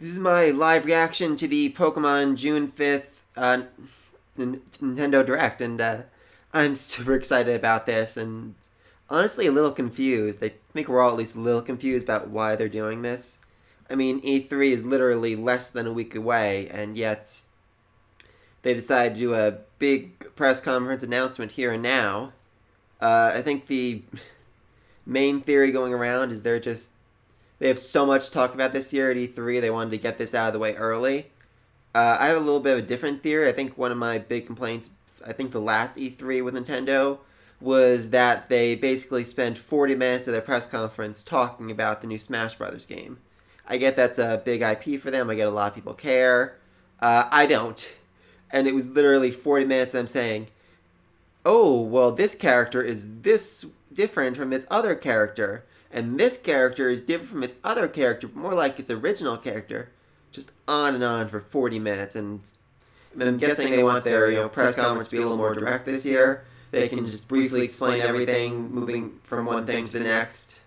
This is my live reaction to the Pokemon June 5th Nintendo Direct, and I'm super excited about this, and honestly a little confused. I think we're all at least a little confused about why they're doing this. I mean, E3 is literally less than a week away, and yet they decided to do a big press conference announcement here and now. I think the main theory going around is they have so much to talk about this year at E3. They wanted to get this out of the way early. I have a little bit of a different theory. I think one of my big complaints, I think the last E3 with Nintendo, was that they basically spent 40 minutes of their press conference talking about the new Smash Brothers game. I get that's a big IP for them. I get a lot of people care. I don't. And it was literally 40 minutes of them saying, oh, well, this character is this different from its other character, and this character is different from its other character, more like its original character. Just on and on for 40 minutes, and I'm guessing they want their press conference to be a little more direct this year. They can just briefly explain everything, moving from one thing to the next.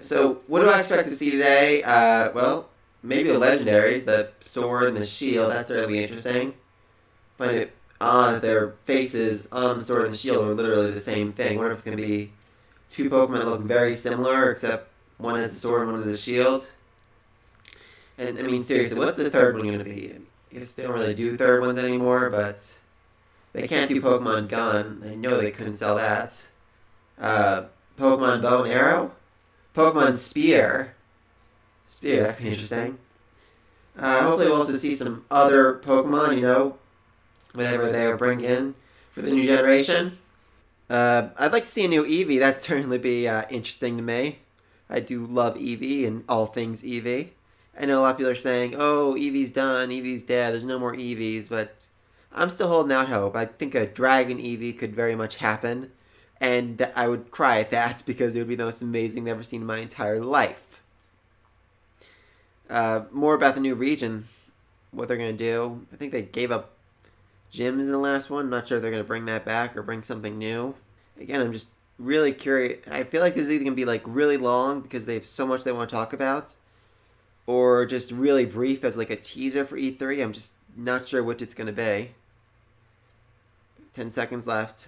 So, what do I expect to see today? Well, maybe the legendaries, the sword and the shield. That's really interesting. Find it odd that their faces on the sword and the shield are literally the same thing. I wonder if it's going to be two Pokemon that look very similar, except one has a sword and one has a shield. And, I mean, seriously, what's the third one going to be? I guess they don't really do third ones anymore, but they can't do Pokemon Gun. I know they couldn't sell that. Pokemon Bow and Arrow? Pokemon Spear. Spear, that'd be interesting. Hopefully we'll also see some other Pokemon, whatever they will bring in for the new generation. I'd like to see a new Eevee. That'd certainly be interesting to me. I do love Eevee and all things Eevee. I know a lot of people are saying, oh, Eevee's done, Eevee's dead, there's no more Eevees, but I'm still holding out hope. I think a Dragon Eevee could very much happen, and I would cry at that because it would be the most amazing thing I've ever seen in my entire life. More about the new region, what they're going to do. I think they gave up gyms in the last one. Not sure if they're going to bring that back or bring something new. Again, I'm just really curious. I feel like this is either going to be really long because they have so much they want to talk about, or just really brief as a teaser for E3. I'm just not sure which it's going to be. 10 seconds left.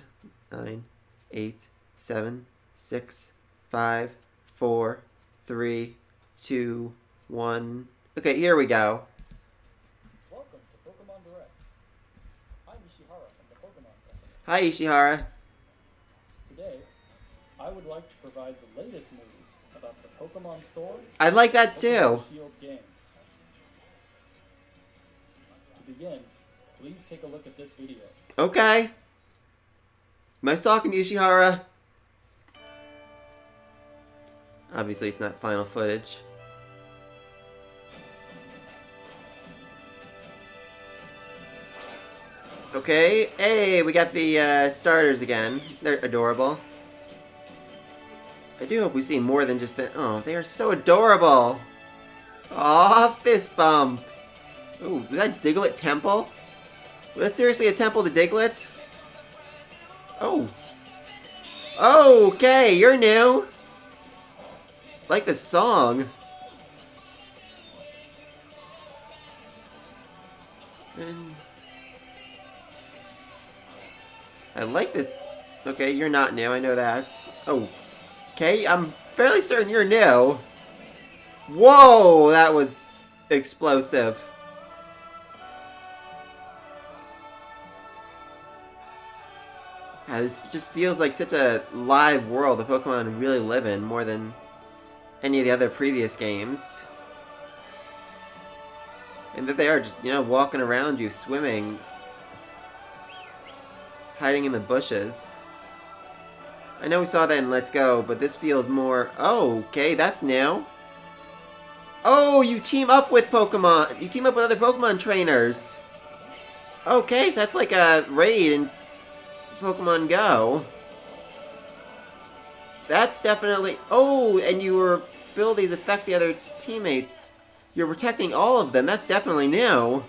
9, 8, 7, 6, 5, 4, 3, 2, 1. Okay, here we go. Welcome to Pokemon Direct. I'm Ishihara from the Pokemon Company. Hi, Ishihara. Today, I would like to provide the latest news about the Pokemon Sword I'd like that and too. Pokemon Shield games. To begin, please take a look at this video. Okay. Nice talking to you, Ishihara. Obviously, it's not final footage. Okay. Hey, we got the starters again. They're adorable. I do hope we see more than just that. Oh, they are so adorable. Aw, fist bump. Ooh, was that Diglett Temple? Was that seriously a temple to Diglett? Oh. Okay, you're new. Like the song. And I like this. Okay, you're not new, I know that. Oh. Okay, I'm fairly certain you're new. Whoa, that was explosive. Yeah, this just feels like such a live world the Pokemon really live in, more than any of the other previous games. And that they are just, walking around you, swimming, hiding in the bushes. I know we saw that in Let's Go, but this feels more... Oh, okay, that's new. Oh, you team up with Pokemon. You team up with other Pokemon trainers. Okay, so that's like a raid in Pokemon Go. That's definitely... Oh, and your abilities affect the other teammates. You're protecting all of them. That's definitely new.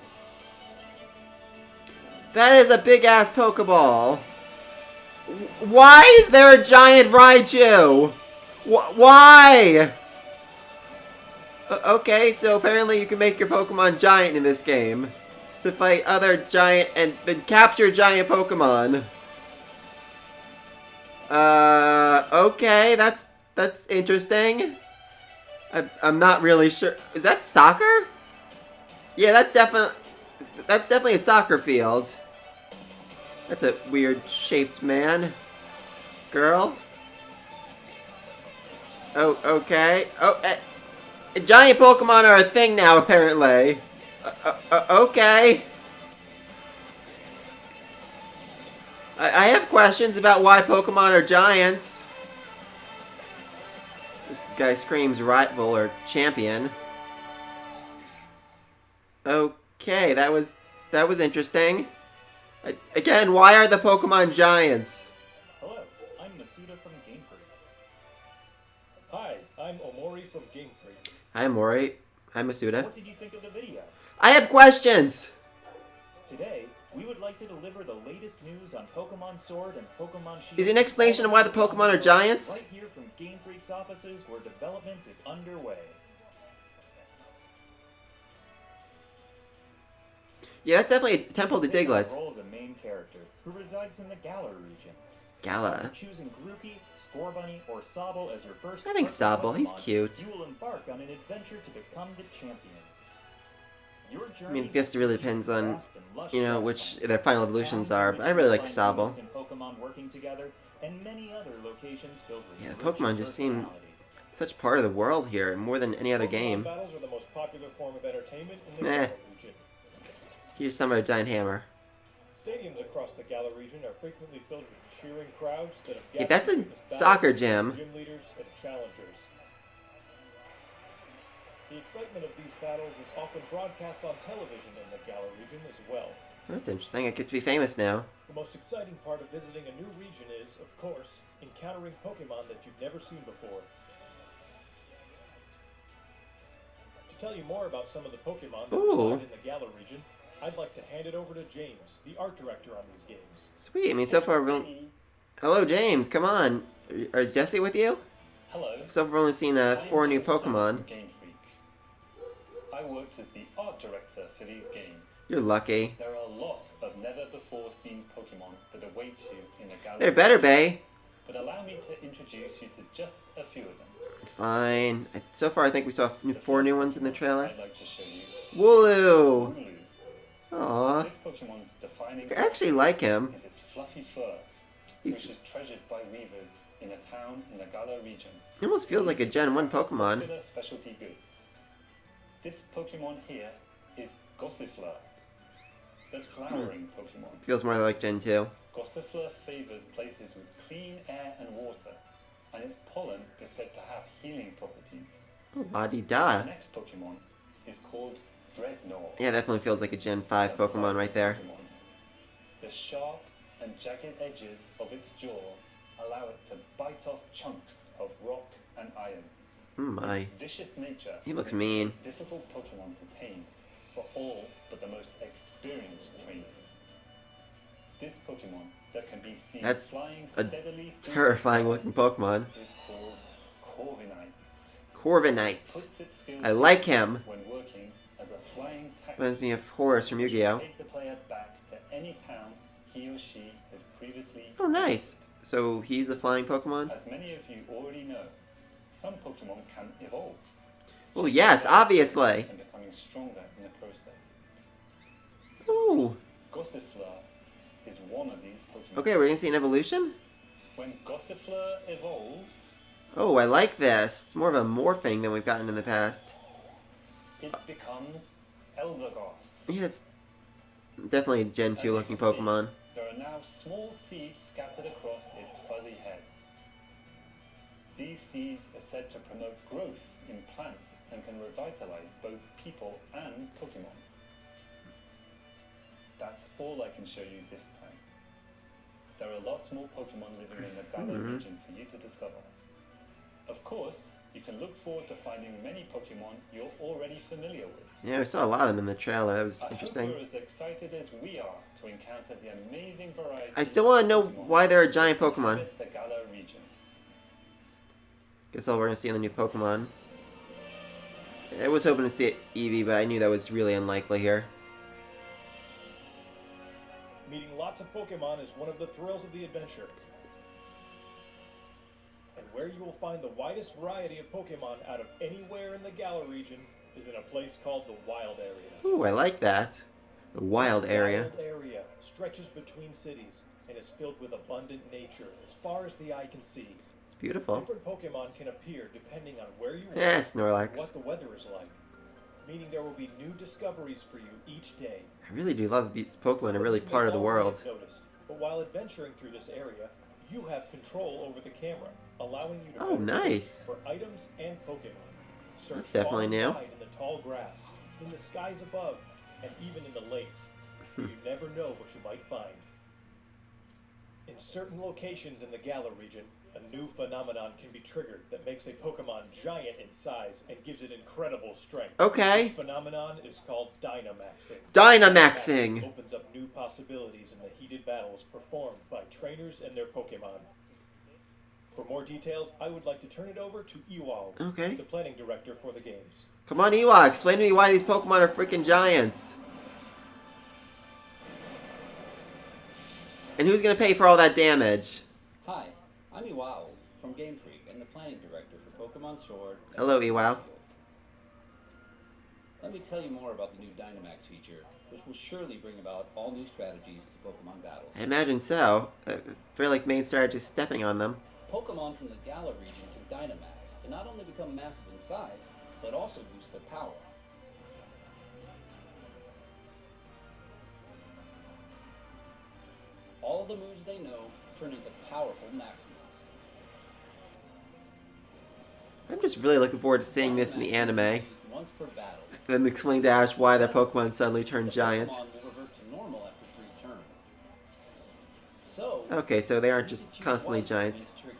That is a big-ass Pokeball. Why is there a giant Raichu? Why? Okay, so apparently you can make your Pokemon giant in this game to fight other giant and then capture giant Pokemon. Okay, that's interesting. I'm not really sure. Is that soccer? Yeah, that's definitely a soccer field. That's a weird shaped man. Girl. Oh, okay. Oh, giant Pokemon are a thing now, apparently. Okay. I have questions about why Pokemon are giants. This guy screams rival or champion. Okay, that was interesting. Again, why are the Pokemon giants? Hello, I'm Masuda from Game Freak. Hi, I'm Omori from Game Freak. Hi, Mori. Hi, Masuda. What did you think of the video? I have questions! Today, we would like to deliver the latest news on Pokemon Sword and Pokemon Shield. Is it an explanation of why the Pokemon are giants? Right here from Game Freak's offices where development is underway. Yeah, that's definitely a temple to Take on Diglett. the role of the main character, who resides in the Galar region. Gala. Choosing Grookey, Scorbunny, or Sobble as your first I think personal Sobble, he's Pokemon, cute. You will embark on an adventure to become the champion. Your I mean, I guess it really depends on, you know, which their their final evolutions are, but I really like Sobble. Pokemon working together, and many other locations filled with Yeah, rich Pokemon just seem personality. such part of the world here, more than any other Pokemon game. battles are the most popular form of entertainment in the Meh. Galar region. Here's some of a giant hammer. Stadiums across the Galar region are frequently filled with cheering crowds that have Hey, gathered that's to a witness battles soccer between gym. Gym leaders and challengers. The excitement of these battles is often broadcast on television in the Galar region as well. That's interesting. I get to be famous now. The most exciting part of visiting a new region is, of course, encountering Pokemon that you've never seen before. To tell you more about some of the Pokemon that Ooh. reside in the Galar region, I'd like to hand it over to James, the art director on these games. Sweet. I mean, so far we've only... Hello, James. Come on. Is Jesse with you? Hello. So far we've only seen I am 4 new James Thomas Pokemon. from Game Freak. I worked as the art director for these games. You're lucky. There are a lot of never-before-seen Pokemon that await you in the gallery. They're better, Bay. But allow me to introduce you to just a few of them. Fine. So far I think we saw 4 new ones in the trailer. I'd like to show you Wooloo! Wooloo. Aww. This Pokemon's defining I actually like him. is its fluffy fur, which is treasured by weavers in a town in the Galar region. He almost feels like a Gen 1 Pokemon. Popular specialty goods. This Pokemon here is Gossifleur, the flowering Pokemon. Feels more like Gen 2. Gossifleur favors places with clean air and water, and its pollen is said to have healing properties. La-di-da. This next Pokemon is called Dreadnought. Yeah, definitely feels like a Gen 5 Pokemon right there. Pokemon. The sharp and jagged edges of its jaw allow it to bite off chunks of rock and iron. My. Its vicious nature He looks makes it mean. a difficult Pokemon to tame for all but the most experienced trainers. This Pokemon that can be seen That's flying a steadily through terrifying the looking sky Pokemon. is called Corviknight. Corviknight. Puts its skills I like to use him. when working as a flying taxi. Reminds me of Horace from Yu-Gi-Oh! Take the player back to any town he or she has previously Oh, nice. So he's the flying Pokemon? visited. As many of you already know, some Pokemon can evolve. Well, yes, obviously. And becoming stronger in the process. Ooh. Gossifleur is one of these Pokemon. Okay, we're gonna see an evolution? When Gossifleur evolves, Oh, I like this. It's more of a morphing than we've gotten in the past. it becomes Eldegoss. Yeah, it's definitely a Gen 2 looking Pokemon. There are now small seeds scattered across its fuzzy head. These seeds are said to promote growth in plants and can revitalize both people and Pokemon. That's all I can show you this time. There are lots more Pokemon living in the Galar region for you to discover. Of course, you can look forward to finding many Pokemon you're already familiar with. Yeah, we saw a lot of them in the trailer. That was I hope interesting. you're as excited as we are to encounter the amazing variety. I still want to know why there are giant Pokemon. The Galar region. Guess all we're gonna see in the new Pokemon. I was hoping to see Eevee, but I knew that was really unlikely here. Meeting lots of Pokemon is one of the thrills of the adventure. And where you will find the widest variety of Pokemon out of anywhere in the Galar region is in a place called the Wild Area. Ooh, I like that. The wild This area. wild area stretches between cities and is filled with abundant nature as far as the eye can see. It's beautiful. Different Pokemon can appear depending on where you are Eh, and Snorlax. what the weather is like. Meaning there will be new discoveries for you each day. I really do love these Pokemon. Some Are really you may part of the already world. have noticed, but while adventuring through this area, you have control over the camera, allowing you to Oh, better search nice. for items and Pokemon. Search That's definitely far and new. wide in the tall grass, in the skies above, and even in the lakes. You never know what you might find. In certain locations in the Galar region, a new phenomenon can be triggered that makes a Pokemon giant in size and gives it incredible strength. Okay. This phenomenon is called Dynamaxing. Dynamaxing! Opens up new possibilities in the heated battles performed by trainers and their Pokemon. For more details, I would like to turn it over to Ewald, Okay. the planning director for the games. Come on, Ewok, explain to me why these Pokemon are freaking giants. And who's gonna pay for all that damage? Hi, I'm Iwao from Game Freak and the planning director for Pokemon Sword. and Hello, Shield. Iwao. Let me tell you more about the new Dynamax feature, which will surely bring about all new strategies to Pokemon battles. I imagine so. I feel like main strategist stepping on them. Pokemon from the Galar region can Dynamax to not only become massive in size, but also boost their power. All the moves they know turn into powerful Max moves. I'm just really looking forward to seeing this in the Dynamax anime. is used once per battle. Then explain to Ash why their Pokemon suddenly turned The giant. Pokemon will revert to normal after 3 turns. So, Okay, so they aren't you need just to choose constantly wisely giants. when to trigger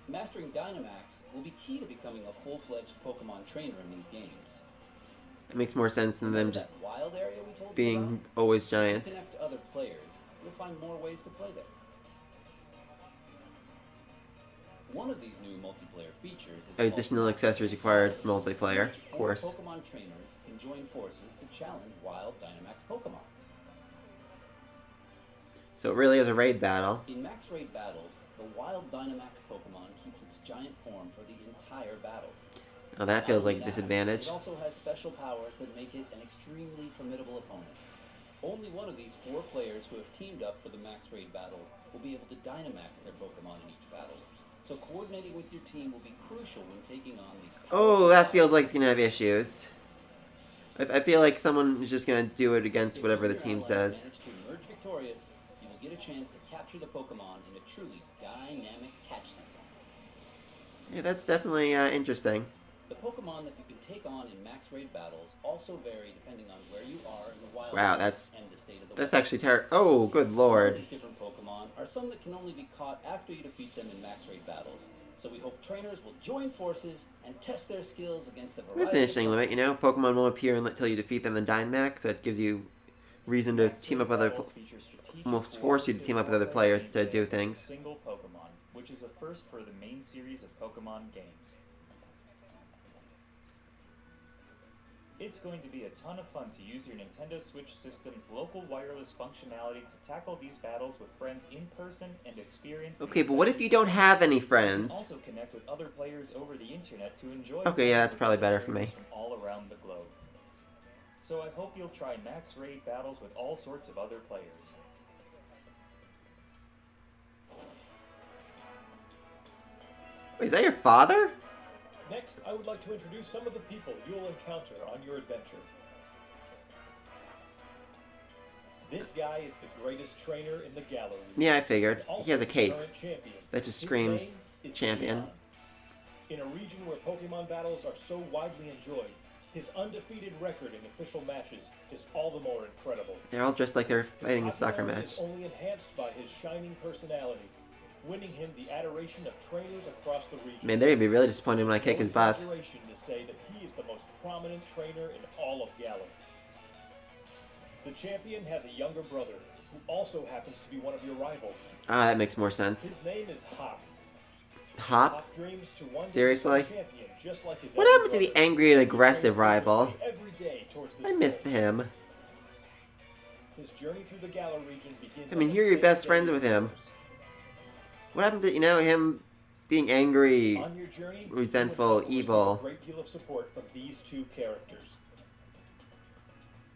it. Mastering Dynamax will be key to becoming a full-fledged Pokemon trainer in these games. It makes more sense than them Remember just that wild area we told you being about? always If you giants. connect to other players, you'll find more ways to play there. One of these new multiplayer features is Additional accessories required for multiplayer, in which of course. 4 Pokemon trainers can join forces to challenge wild Dynamax Pokemon. So it really is a raid battle. In max raid battles, the wild Dynamax Pokemon keeps its giant form for the entire battle. Now that Not feels only like a that, disadvantage. It also has special powers that make it an extremely formidable opponent. Only one of these 4 players who have teamed up for the max raid battle will be able to Dynamax their Pokemon in each battle. So coordinating with your team will be crucial when taking on these Oh, that feels like it's gonna have issues. I feel like someone is just gonna do it against If whatever you the and your team allies says. manage to emerge victorious, you will get a chance to capture the Pokemon in a truly dynamic catch sequence. Yeah, that's definitely interesting. The Pokemon that you can take on in max raid battles also vary depending on where you are in the wild Wow, area that's- and the state of the That's weather. actually terrible. Oh, good lord. These different Pokemon are some that can only be caught after you defeat them in max raid battles. So we hope trainers will join forces and test their skills against a variety That's an interesting of limit, you know? Pokemon won't appear until you defeat them in Dynamax, so it gives you reason to Max team Raid up other... battles feature strategic almost force you to team up with other warfare players to gameplay do against a things. Single Pokemon, which is a first for the main series of Pokemon games. It's going to be a ton of fun to use your Nintendo Switch system's local wireless functionality to tackle these battles with friends in person and experience the Okay, but what if you excitement. don't have any You can friends? also connect with other players over the internet to enjoy. Okay, yeah, playing that's with probably other better for me. trainers from all around the globe. So I hope you'll try max raid battles with all sorts of other players. Wait, is that your father? Next, I would like to introduce some of the people you'll encounter on your adventure. This guy is the greatest trainer in the Galar region. Yeah, I figured. and also He has a the cape. current champion. That just His screams name is champion. Leon. In a region where Pokemon battles are so widely enjoyed, his undefeated record in official matches is all the more incredible. They're all dressed like they're His fighting a soccer popularity match. is only enhanced by his shining personality, winning him the adoration of trainers across the region. Man, they're gonna be really disappointed when I It's kick no his butt. exaggeration to say that he is the most prominent trainer in all of Galar. The champion has a younger brother, who also happens to be one of your rivals. Ah, that makes more sense. His name is Hop. Hop? Hop dreams to one day Seriously? become champion, just like his What elder happened to the brother. angry and He aggressive trains rival? vigorously every day towards this I missed goal. him. His journey through the Galar region begins. I mean, on the here you're same best day friends as with him. yours. What happened to, him being angry? On your journey, resentful, you will evil. receive a great deal of support from these two characters.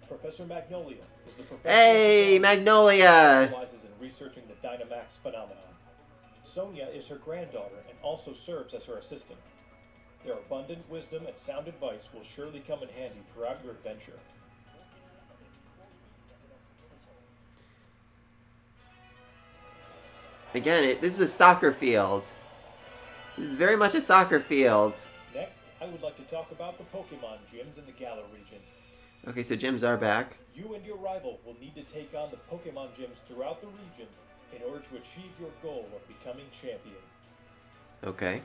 Professor Magnolia is the professor Hey, of the Galar Magnolia! specializes in researching the Dynamax phenomenon. Sonia is her granddaughter and also serves as her assistant. Their abundant wisdom and sound advice will surely come in handy throughout your adventure. Again, this is a soccer field. This is very much a soccer field. Next, I would like to talk about the Pokemon gyms in the Galar region. Okay, so gyms are back. You and your rival will need to take on the Pokemon gyms throughout the region in order to achieve your goal of becoming champion. Okay.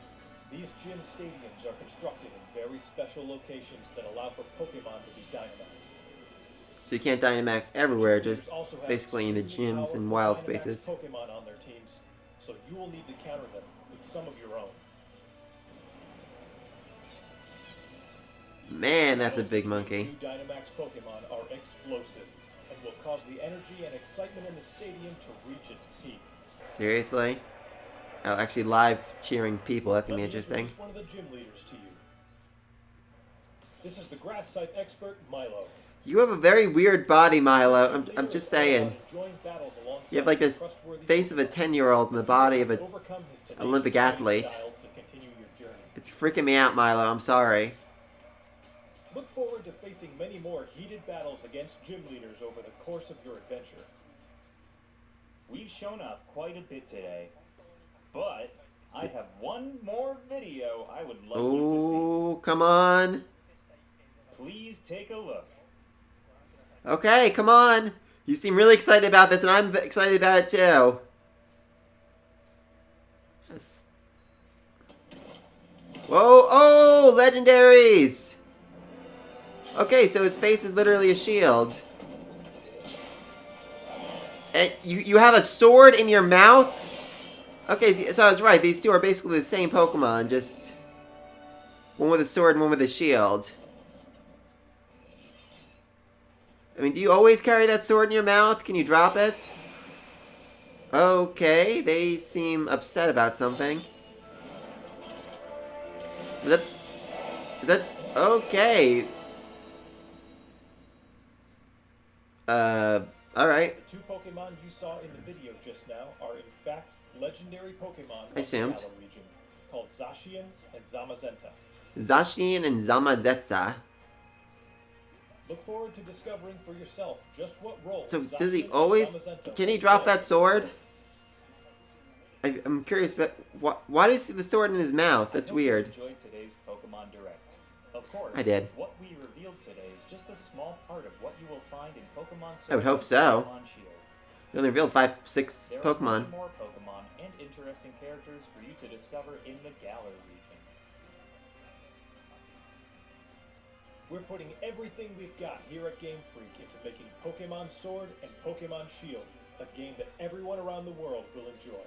These gym stadiums are constructed in very special locations that allow for Pokemon to be Dynamaxed. So you can't Dynamax everywhere, Teams just also have basically in the extremely gyms and powerful wild Dynamax spaces. Pokemon on their teams, so you will need to counter them with some of your own. Man, that's a Battles big between monkey. two Dynamax Pokemon are explosive and will cause the energy and excitement in the stadium to reach its peak. Seriously? Oh, actually live cheering people, that's gonna be Let me interesting. introduce one of the gym leaders to you. This is the grass type expert Milo. You have a very weird body, Milo. This gym I'm leader just is all about saying. enjoying battles alongside You have like this trustworthy face of a Pokemon. 10-year-old and the body of You an can overcome his tenacious Olympic fighting athlete. style to continue your journey. It's freaking me out, Milo. I'm sorry. Look forward to facing many more heated battles against gym leaders over the course of your adventure. We've shown off quite a bit today, but I have one more video I would like you to Oh, come on. see. Please take a look. Okay, come on. You seem really excited about this, and I'm excited about it too. Yes. Whoa, oh, legendaries! Okay, so his face is literally a shield. And you have a sword in your mouth? Okay, so I was right. These two are basically the same Pokemon, just one with a sword and one with a shield. I mean, do you always carry that sword in your mouth? Can you drop it? Okay, they seem upset about something. Is that okay? Alright. The two Pokemon you saw in the video just now are in fact legendary Pokemon of I assumed. the Galar region, called Zacian and Zamazenta. Zacian and Zamazetsa. Look forward to discovering for yourself just what role. So Zacian does he and always... Zamazenta Can he will drop play. that sword? I'm curious, but why does he have the sword in his mouth? That's I hope weird. You enjoyed today's Pokemon Direct. Of course, I did. What we revealed today is just a small part of what you will find in Pokemon Sword I would hope and so. Pokemon Shield. We only revealed 5, 6 There are Pokemon. many more Pokemon and interesting characters for you to discover in the Galar region. We're putting everything we've got here at Game Freak into making Pokemon Sword and Pokemon Shield a game that everyone around the world will enjoy.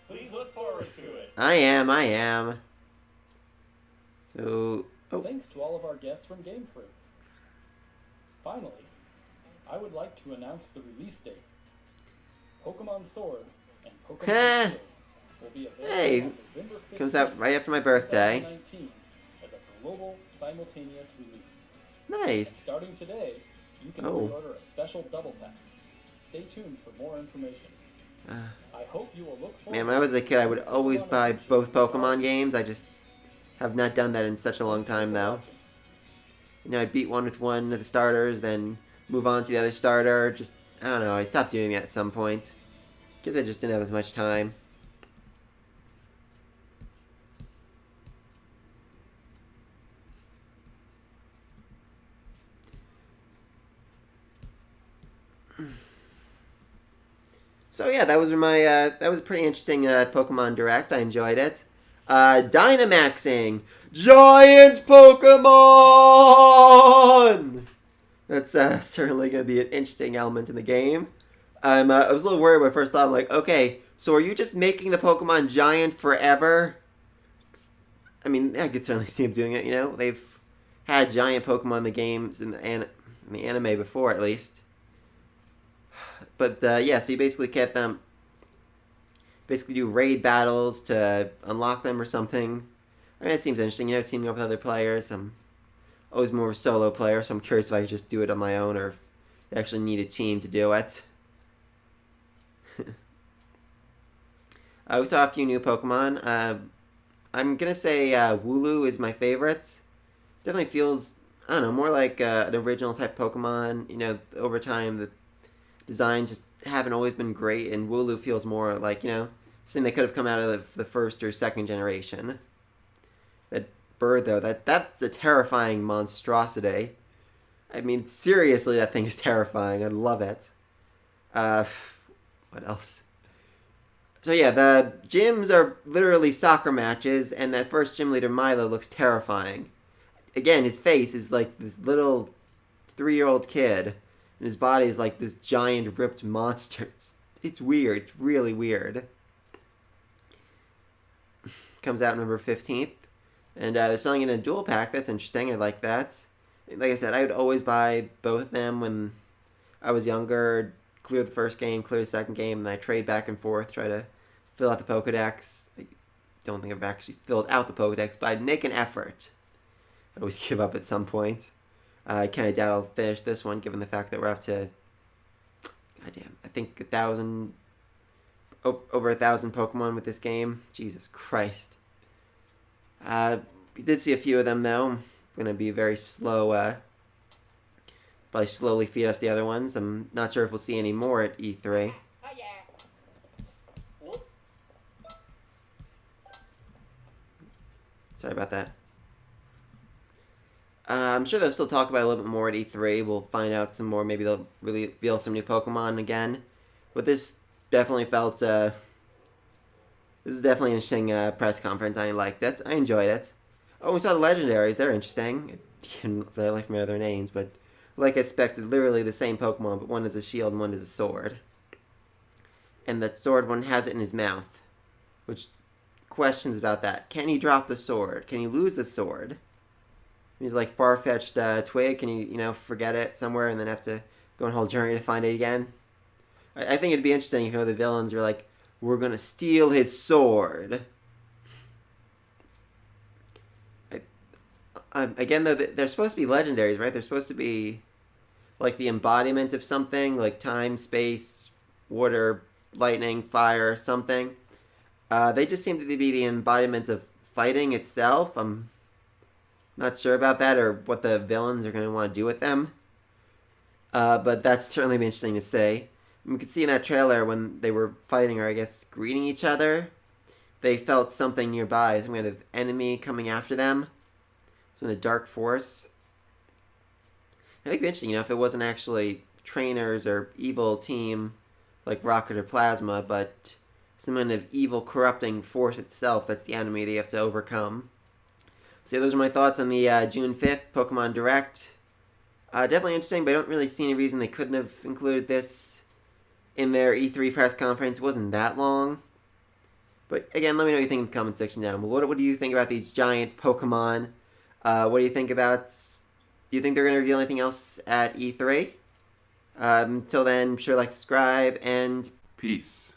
Please look forward to it. I am. So... Oh, Thanks to all of our guests from Game Freak. Finally, I would like to announce the release date. Pokemon Sword and Pokemon Shield will be available Hey, on November 15th, comes out right after my birthday. 2019 as a global simultaneous release. Nice. Starting today, you can Oh. pre-order a special double pack. Stay tuned for more information. I hope you will look forward Man, when I was a kid, I would always buy both Pokemon games. I just have not done that in such a long time, though. You know, I'd beat one with one of the starters, then move on to the other starter. Just, I don't know, I stopped doing that at some point. Because I just didn't have as much time. So yeah, that was my that was a pretty interesting Pokemon Direct. I enjoyed it. Dynamaxing giant Pokemon. That's certainly going to be an interesting element in the game. I was a little worried when I first thought. I'm like, okay, so are you just making the Pokemon giant forever? I mean, I could certainly see them doing it. You know, they've had giant Pokemon in the games in the anime before, at least. But yeah, so you basically get them. Basically, do raid battles to unlock them or something. I mean, it seems interesting. You know, teaming up with other players. I'm always more of a solo player, so I'm curious if I could just do it on my own or if you actually need a team to do it. We saw a few new Pokemon. I'm gonna say Wooloo is my favorite. Definitely feels, I don't know, more like an original type Pokemon. You know, over time the designs just haven't always been great, and Wooloo feels more like, you know, something that could have come out of the first or second generation. That bird though, that's a terrifying monstrosity. I mean, seriously, that thing is terrifying. I love it. What else? So yeah, the gyms are literally soccer matches, and that first gym leader, Milo, looks terrifying. Again, his face is like this little 3-year-old kid, and his body is like this giant ripped monster. It's weird. It's really weird. Comes out November 15th, and they're selling it in a dual pack. That's interesting. I like that. Like I said, I would always buy both of them when I was younger. Clear the first game, clear the second game, and I trade back and forth, try to fill out the Pokedex. I don't think I've actually filled out the Pokedex, but I'd make an effort. I always give up at some point. I kind of doubt I'll finish this one, given the fact that we're up to, goddamn, I think 1,000, over 1,000 Pokemon with this game. Jesus Christ. We did see a few of them, though. I'm going to be very slow, probably slowly feed us the other ones. I'm not sure if we'll see any more at E3. Sorry about that. I'm sure they'll still talk about it a little bit more at E3. We'll find out some more. Maybe they'll really reveal some new Pokemon again. But this definitely felt... this is definitely an interesting press conference. I liked it. I enjoyed it. Oh, we saw the Legendaries. They're interesting. I didn't really like my other names, but... like I expected, literally the same Pokemon, but one is a shield and one is a sword. And the sword one has it in his mouth. Which, questions about that. Can he drop the sword? Can he lose the sword? He's like far-fetched twig. Can you, forget it somewhere and then have to go on a whole journey to find it again? I think it'd be interesting if the villains are like, we're going to steal his sword. Again, though, they're supposed to be legendaries, right? They're supposed to be like the embodiment of something, like time, space, water, lightning, fire, something. They just seem to be the embodiments of fighting itself. I'm not sure about that or what the villains are going to want to do with them. But that's certainly interesting to say. We could see in that trailer when they were fighting, or I guess greeting each other, they felt something nearby, some kind of enemy coming after them. In a dark force. I think it'd be interesting, if it wasn't actually trainers or evil team like Rocket or Plasma, but some kind of evil corrupting force itself that's the enemy that you have to overcome. So yeah, those are my thoughts on the June 5th Pokemon Direct. Definitely interesting, but I don't really see any reason they couldn't have included this in their E3 press conference. It wasn't that long. But again, let me know what you think in the comment section down. What do you think about these giant Pokemon? What do you think about... Do you think they're going to reveal anything else at E3? Until then, be sure to like, subscribe, and... Peace.